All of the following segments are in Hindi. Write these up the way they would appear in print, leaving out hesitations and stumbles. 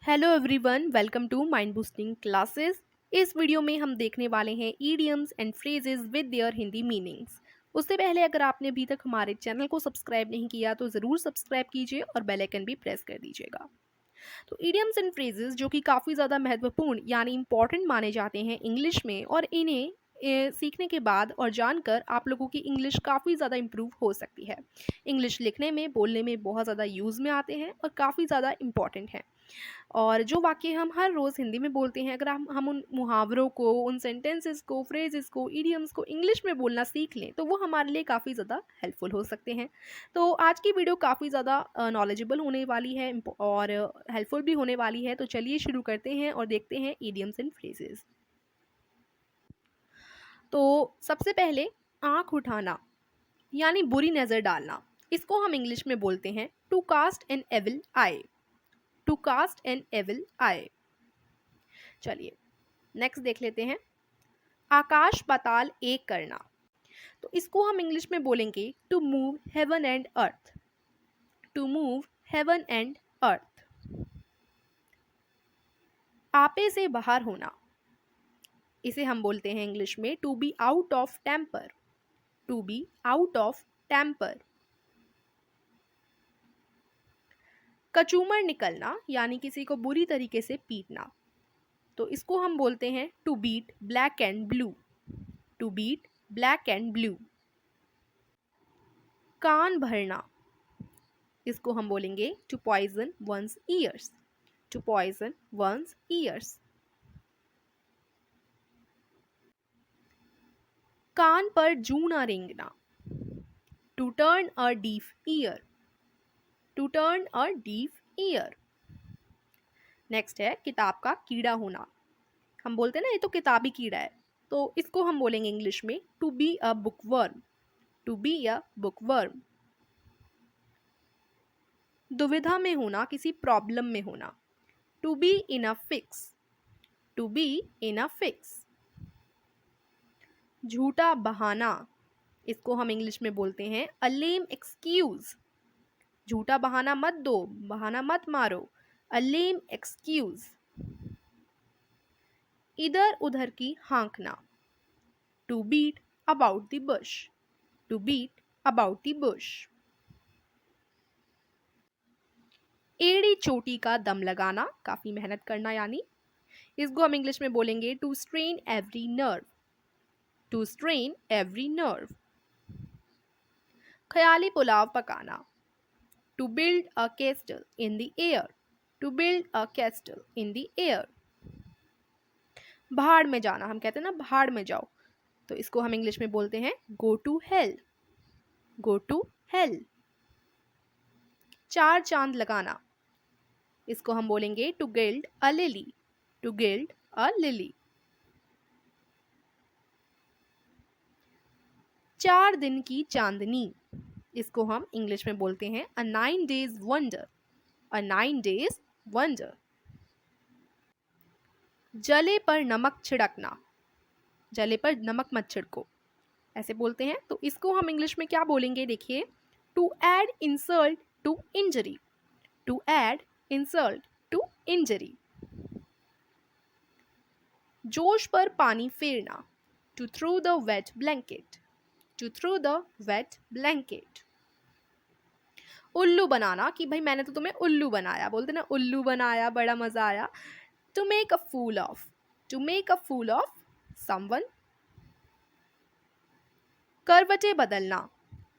Hello everyone, welcome to mind boosting classes. इस वीडियो में हम देखने वाले हैं idioms and phrases with their Hindi meanings. उससे पहले अगर आपने अभी तक हमारे चैनल को सब्सक्राइब नहीं किया तो ज़रूर सब्सक्राइब कीजिए और बेल आइकन भी प्रेस कर दीजिएगा। तो ईडियम्स एंड फ्रेजेस जो कि काफ़ी ज़्यादा महत्वपूर्ण यानी इंपॉर्टेंट माने जाते हैं इंग्लिश में, और इन्हें सीखने के बाद और जानकर आप लोगों की इंग्लिश काफ़ी ज़्यादा इम्प्रूव हो सकती है। इंग्लिश लिखने में, बोलने में बहुत ज़्यादा यूज़ में आते हैं और काफ़ी ज़्यादा इम्पॉर्टेंट हैं। और जो वाक्य हम हर रोज़ हिंदी में बोलते हैं, अगर हम उन मुहावरों को, उन सेंटेंसेस को, फ्रेजेस को, इडियम्स को इंग्लिश में बोलना सीख लें तो वो हमारे लिए काफ़ी ज़्यादा हेल्पफुल हो सकते हैं। तो आज की वीडियो काफ़ी ज़्यादा नॉलेजेबल होने वाली है और हेल्पफुल भी होने वाली है। तो चलिए शुरू करते हैं और देखते हैं इडियम्स एंड फ्रेजेस। तो सबसे पहले आँख उठाना यानी बुरी नज़र डालना, इसको हम इंग्लिश में बोलते हैं to cast an evil eye. To cast an evil eye. चलिए नेक्स्ट देख लेते हैं। आकाश पाताल एक करना, तो इसको हम इंग्लिश में बोलेंगे to move heaven and earth. To move heaven and earth. आपे से बाहर होना, इसे हम बोलते हैं इंग्लिश में to be out of temper. To be out of temper. कचूमर निकलना यानी किसी को बुरी तरीके से पीटना, तो इसको हम बोलते हैं to beat black and blue. To beat black and blue. कान भरना, इसको हम बोलेंगे to poison one's ears. To poison one's ears. कान पर जूं ना रेंगना, to turn a deaf ear. To turn a deaf ear. Next है किताब का कीड़ा होना, हम बोलते हैं ना ये तो किताबी कीड़ा है, तो इसको हम बोलेंगे इंग्लिश में to be a bookworm. To be a bookworm. दुविधा में होना, किसी प्रॉब्लम में होना, to be in a fix. To be in a fix. झूठा बहाना, इसको हम इंग्लिश में बोलते हैं अ लेम एक्सक्यूज। झूठा बहाना मत दो, बहाना मत मारो, अ लेम एक्सक्यूज। इधर उधर की हाँकना, to beat about the bush. To beat about the bush. एड़ी चोटी का दम लगाना, काफी मेहनत करना, यानी इसको हम इंग्लिश में बोलेंगे to strain every nerve. To strain every nerve. ख्याली पुलाव पकाना, to build a castle in the air. To build a castle in the air. भाड़ में जाना, हम कहते हैं ना भाड़ में जाओ, तो इसको हम इंग्लिश में बोलते हैं go to hell. Go to hell. चार चांद लगाना, इसको हम बोलेंगे to gild a lily. To gild a lily. 4 दिन की चांदनी, इसको हम इंग्लिश में बोलते हैं अ 9 days वंडर। अ 9 days वंडर। जले पर नमक छिड़कना, जले पर नमक मत छिड़को, ऐसे बोलते हैं, तो इसको हम इंग्लिश में क्या बोलेंगे, देखिए to add insult to injury. To add insult to injury. जोश पर पानी फेरना, to throw the wet blanket. To throw the wet blanket. उल्लू बनाना, कि भाई मैंने तो तुम्हें उल्लू बनाया, बोलते ना उल्लू बनाया, बड़ा मजा आया। To make a fool of. To make a fool of someone. करवटें बदलना,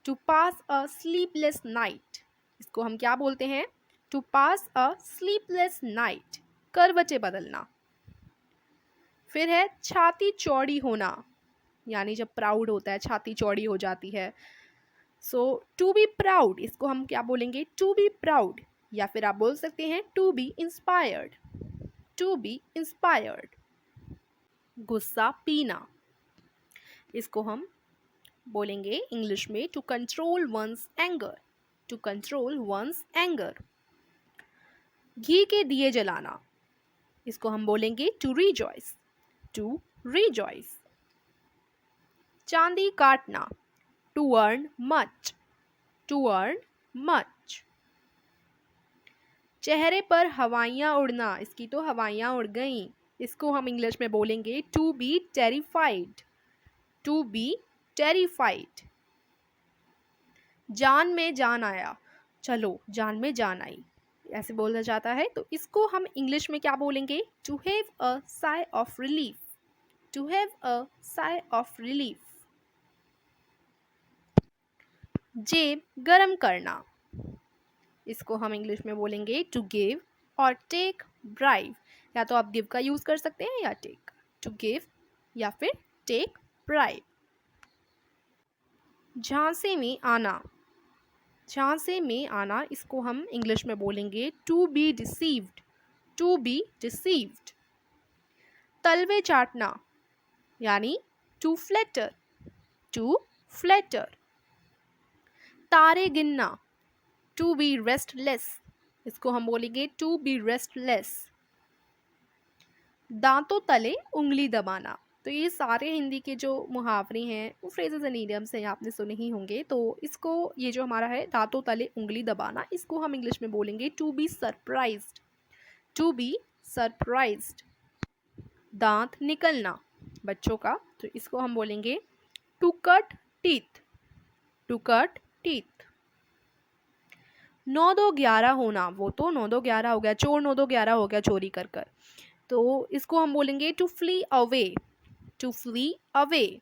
to pass a sleepless night, इसको हम क्या बोलते हैं, to pass a sleepless night. करवटें बदलना। फिर है छाती चौड़ी होना, यानी जब प्राउड होता है छाती चौड़ी हो जाती है। सो टू बी प्राउड, इसको हम क्या बोलेंगे, टू बी प्राउड, या फिर आप बोल सकते हैं to be inspired. To be inspired. गुस्सा पीना, इसको हम बोलेंगे इंग्लिश में to control one's anger. To control one's anger. घी के दिए जलाना, इसको हम बोलेंगे टू रिजॉइस। To rejoice. चांदी काटना, to earn much. To earn much. चेहरे पर हवाइयाँ उड़ना, इसकी तो हवाइयाँ उड़ गईं, इसको हम इंग्लिश में बोलेंगे to be terrified, to be terrified. जान में जान आया, चलो जान में जान आई, ऐसे बोला जाता है, तो इसको हम इंग्लिश में क्या बोलेंगे? To have a sigh of relief, to have a sigh of relief. जेब गरम करना, इसको हम इंग्लिश में बोलेंगे टू गिव और टेक ब्राइब, या तो आप गिव का यूज कर सकते हैं या टेक, टू गिव या फिर टेक ब्राइब। झांसे में आना, झांसे में आना, इसको हम इंग्लिश में बोलेंगे to be deceived, to be deceived. तलवे चाटना यानी टू फ्लैटर, टू फ्लैटर। तारे गिनना, टू बी रेस्टलेस, इसको हम बोलेंगे टू बी रेस्टलेस। दांतों तले उंगली दबाना, तो ये सारे हिंदी के जो मुहावरे हैं वो फ्रेजेस एंड इडियम्स हैं, आपने सुने ही होंगे। तो इसको, ये जो हमारा है दांतों तले उंगली दबाना, इसको हम इंग्लिश में बोलेंगे to be surprised, to be surprised. दांत निकलना बच्चों का, तो इसको हम बोलेंगे to cut teeth, to cut teeth. 9-2-11 होना, वो तो 9-2-11 हो गया, चोर 9-2-11 हो गया चोरी कर कर, तो इसको हम बोलेंगे to flee away, to flee away.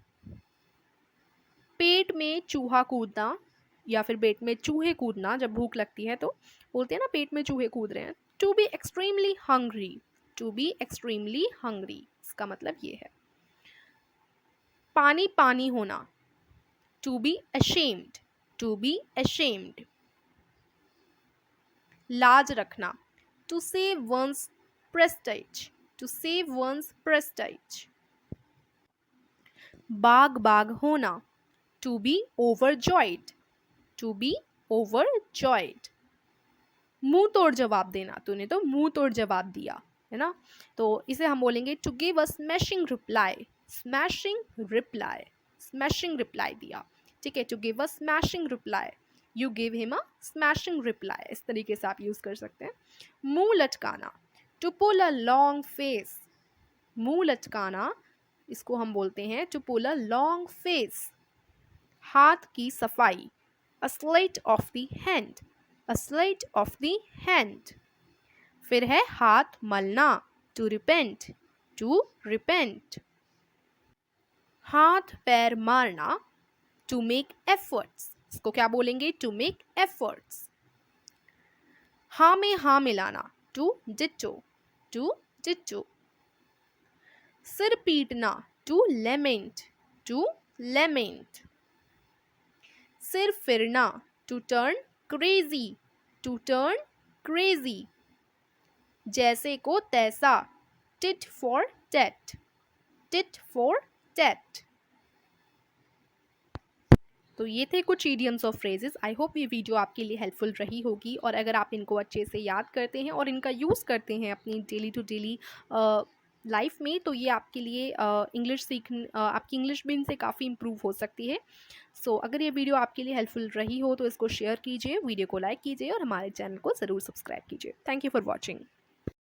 पेट में चूहा कूदना या फिर पेट में चूहे कूदना, जब भूख लगती है तो बोलते हैं ना पेट में चूहे कूद रहे हैं। To be extremely hungry, to be extremely hungry, इसका मतलब ये है। पानी पानी होना, to be ashamed, to be ashamed. लाज रखना, to save one's prestige, to save one's prestige. बाग बाग होना, to be overjoyed, to be overjoyed. मुंह तोड़ जवाब देना, तूने तो मुंह तोड़ जवाब दिया, है ना, तो इसे हम बोलेंगे to give a smashing reply, smashing reply, smashing reply दिया, ठीक है, to give a smashing reply, you give him a smashing reply, इस तरीके से आप यूज कर सकते हैं। मुंह लटकाना, to pull a long face, मुंह लटकाना, इसको हम बोलते हैं to pull a long face. हाथ की सफाई, a sleight of the hand, a sleight of the hand. फिर है हाथ मलना, टू रिपेंट, टू रिपेंट। हाथ पैर मारना, टू मेक एफर्ट्स, इसको क्या बोलेंगे? To make efforts. हाँ में हाँ मिलाना, टू डिटो, टू डिटो। सिर पीटना, टू लेमेंट, टू लेमेंट। सिर फिरना, to turn crazy, to turn crazy. जैसे को तैसा, tit for tat, tit for tat. तो ये थे कुछ इडियम्स और फ्रेजेस। आई होप ये वीडियो आपके लिए हेल्पफुल रही होगी, और अगर आप इनको अच्छे से याद करते हैं और इनका यूज़ करते हैं अपनी डेली टू डेली लाइफ में, तो ये आपके लिए आपकी इंग्लिश भी इनसे काफ़ी इम्प्रूव हो सकती है। सो अगर ये वीडियो आपके लिए हेल्पफुल रही हो तो इसको शेयर कीजिए, वीडियो को लाइक कीजिए और हमारे चैनल को ज़रूर सब्सक्राइब कीजिए। Thank you for watching.